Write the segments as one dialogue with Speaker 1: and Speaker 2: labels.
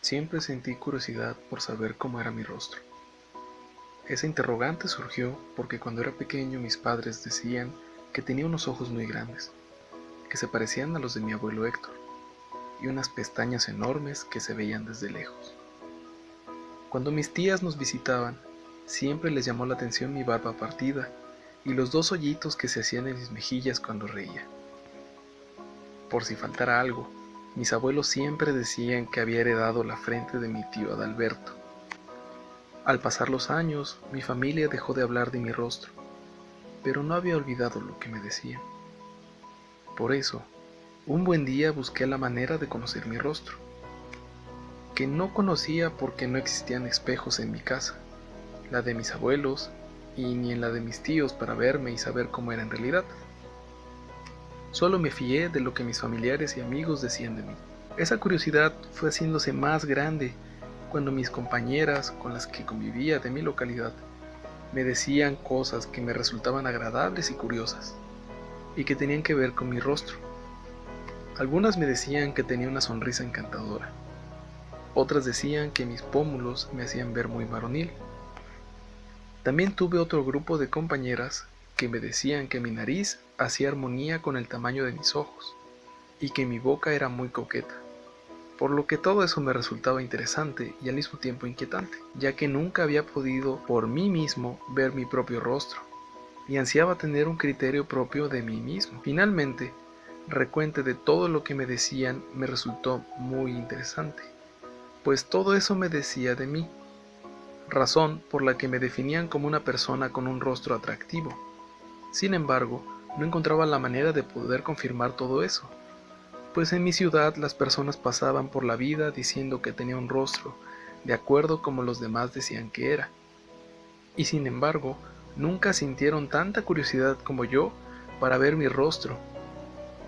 Speaker 1: Siempre sentí curiosidad por saber cómo era mi rostro. Esa interrogante surgió porque cuando era pequeño mis padres decían que tenía unos ojos muy grandes, que se parecían a los de mi abuelo Héctor, y unas pestañas enormes que se veían desde lejos. Cuando mis tías nos visitaban, siempre les llamó la atención mi barba partida y los dos hoyitos que se hacían en mis mejillas cuando reía. Por si faltara algo, mis abuelos siempre decían que había heredado la frente de mi tío Adalberto. Al pasar los años, mi familia dejó de hablar de mi rostro, pero no había olvidado lo que me decían. Por eso, un buen día busqué la manera de conocer mi rostro, que no conocía porque no existían espejos en mi casa, la de mis abuelos y ni en la de mis tíos para verme y saber cómo era en realidad. Solo me fié de lo que mis familiares y amigos decían de mí. Esa curiosidad fue haciéndose más grande cuando mis compañeras con las que convivía de mi localidad me decían cosas que me resultaban agradables y curiosas, y que tenían que ver con mi rostro. Algunas me decían que tenía una sonrisa encantadora, otras decían que mis pómulos me hacían ver muy varonil. También tuve otro grupo de compañeras que me decían que mi nariz hacía armonía con el tamaño de mis ojos, y que mi boca era muy coqueta, por lo que todo eso me resultaba interesante y al mismo tiempo inquietante, ya que nunca había podido por mí mismo ver mi propio rostro, y ansiaba tener un criterio propio de mí mismo. Finalmente, recuente de todo lo que me decían me resultó muy interesante, pues todo eso me decía de mí, razón por la que me definían como una persona con un rostro atractivo. Sin embargo, no encontraba la manera de poder confirmar todo eso, pues en mi ciudad las personas pasaban por la vida diciendo que tenía un rostro, de acuerdo como los demás decían que era. Y sin embargo, nunca sintieron tanta curiosidad como yo para ver mi rostro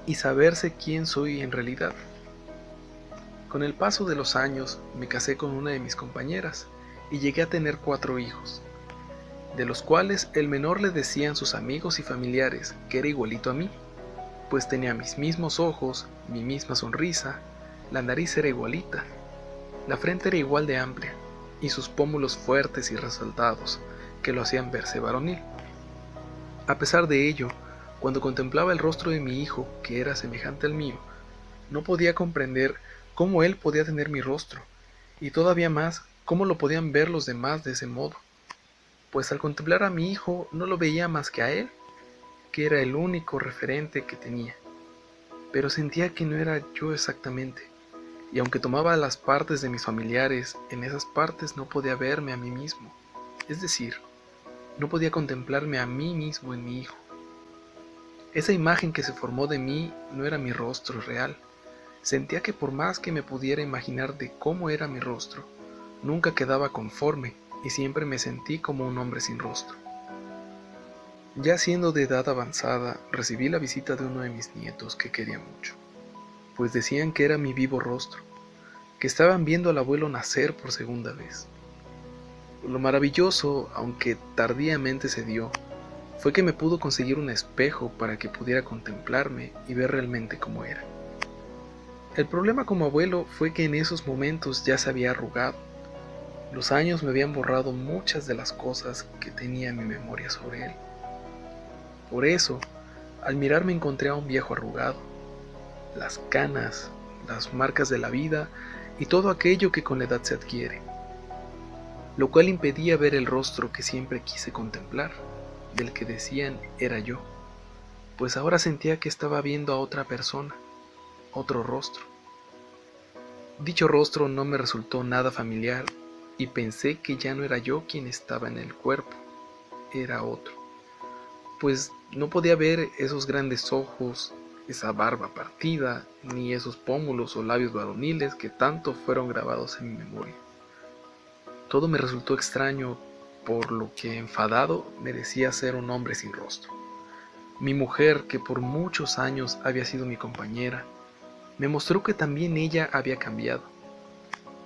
Speaker 1: y saberse quién soy en realidad. Con el paso de los años me casé con una de mis compañeras y llegué a tener 4 hijos, de los cuales el menor le decían sus amigos y familiares que era igualito a mí, pues tenía mis mismos ojos, mi misma sonrisa, la nariz era igualita, la frente era igual de amplia, y sus pómulos fuertes y resaltados, que lo hacían verse varonil. A pesar de ello, cuando contemplaba el rostro de mi hijo, que era semejante al mío, no podía comprender cómo él podía tener mi rostro, y todavía más, cómo lo podían ver los demás de ese modo, pues al contemplar a mi hijo no lo veía más que a él, que era el único referente que tenía, pero sentía que no era yo exactamente, y aunque tomaba las partes de mis familiares, en esas partes no podía verme a mí mismo, es decir, no podía contemplarme a mí mismo en mi hijo. Esa imagen que se formó de mí no era mi rostro real. Sentía que por más que me pudiera imaginar de cómo era mi rostro, nunca quedaba conforme y siempre me sentí como un hombre sin rostro. Ya siendo de edad avanzada, recibí la visita de uno de mis nietos que quería mucho, pues decían que era mi vivo rostro, que estaban viendo al abuelo nacer por segunda vez. Lo maravilloso, aunque tardíamente se dio, fue que me pudo conseguir un espejo para que pudiera contemplarme y ver realmente cómo era. El problema como abuelo fue que en esos momentos ya se había arrugado. Los años me habían borrado muchas de las cosas que tenía en mi memoria sobre él. Por eso, al mirarme encontré a un viejo arrugado, las canas, las marcas de la vida y todo aquello que con la edad se adquiere, lo cual impedía ver el rostro que siempre quise contemplar, del que decían era yo, pues ahora sentía que estaba viendo a otra persona, otro rostro. Dicho rostro no me resultó nada familiar y pensé que ya no era yo quien estaba en el cuerpo, era otro, pues no podía ver esos grandes ojos, esa barba partida, ni esos pómulos o labios varoniles que tanto fueron grabados en mi memoria. Todo me resultó extraño, por lo que enfadado me decía ser un hombre sin rostro. Mi mujer, que por muchos años había sido mi compañera, me mostró que también ella había cambiado,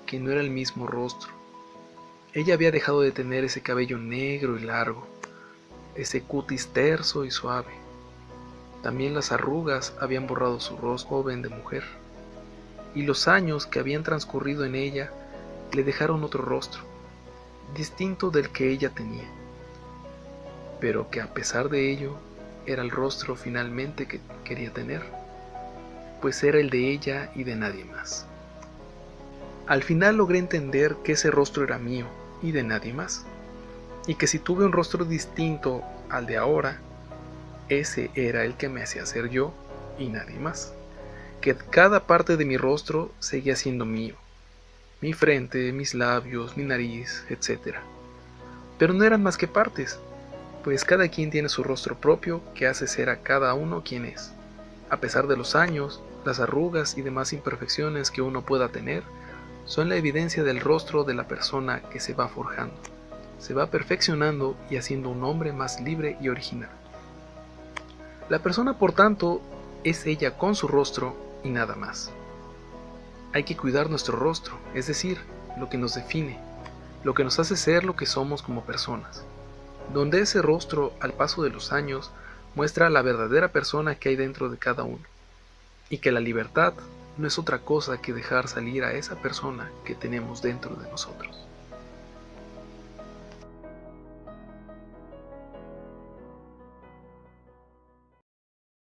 Speaker 1: que no era el mismo rostro. Ella había dejado de tener ese cabello negro y largo, ese cutis terso y suave. También las arrugas habían borrado su rostro joven de mujer. y los años que habían transcurrido en ella le dejaron otro rostro, distinto del que ella tenía, pero que a pesar de ello era el rostro finalmente que quería tener, pues era el de ella y de nadie más. Al final logré entender que ese rostro era mío y de nadie más, y que si tuve un rostro distinto al de ahora, ese era el que me hacía ser yo y nadie más, que cada parte de mi rostro seguía siendo mío, mi frente, mis labios, mi nariz, etc. Pero no eran más que partes, pues cada quien tiene su rostro propio que hace ser a cada uno quien es. A pesar de los años, las arrugas y demás imperfecciones que uno pueda tener, son la evidencia del rostro de la persona que se va forjando, se va perfeccionando y haciendo un hombre más libre y original. La persona, por tanto, es ella con su rostro y nada más. Hay que cuidar nuestro rostro, es decir, lo que nos define, lo que nos hace ser lo que somos como personas, donde ese rostro, al paso de los años, muestra la verdadera persona que hay dentro de cada uno, y que la libertad no es otra cosa que dejar salir a esa persona que tenemos dentro de nosotros.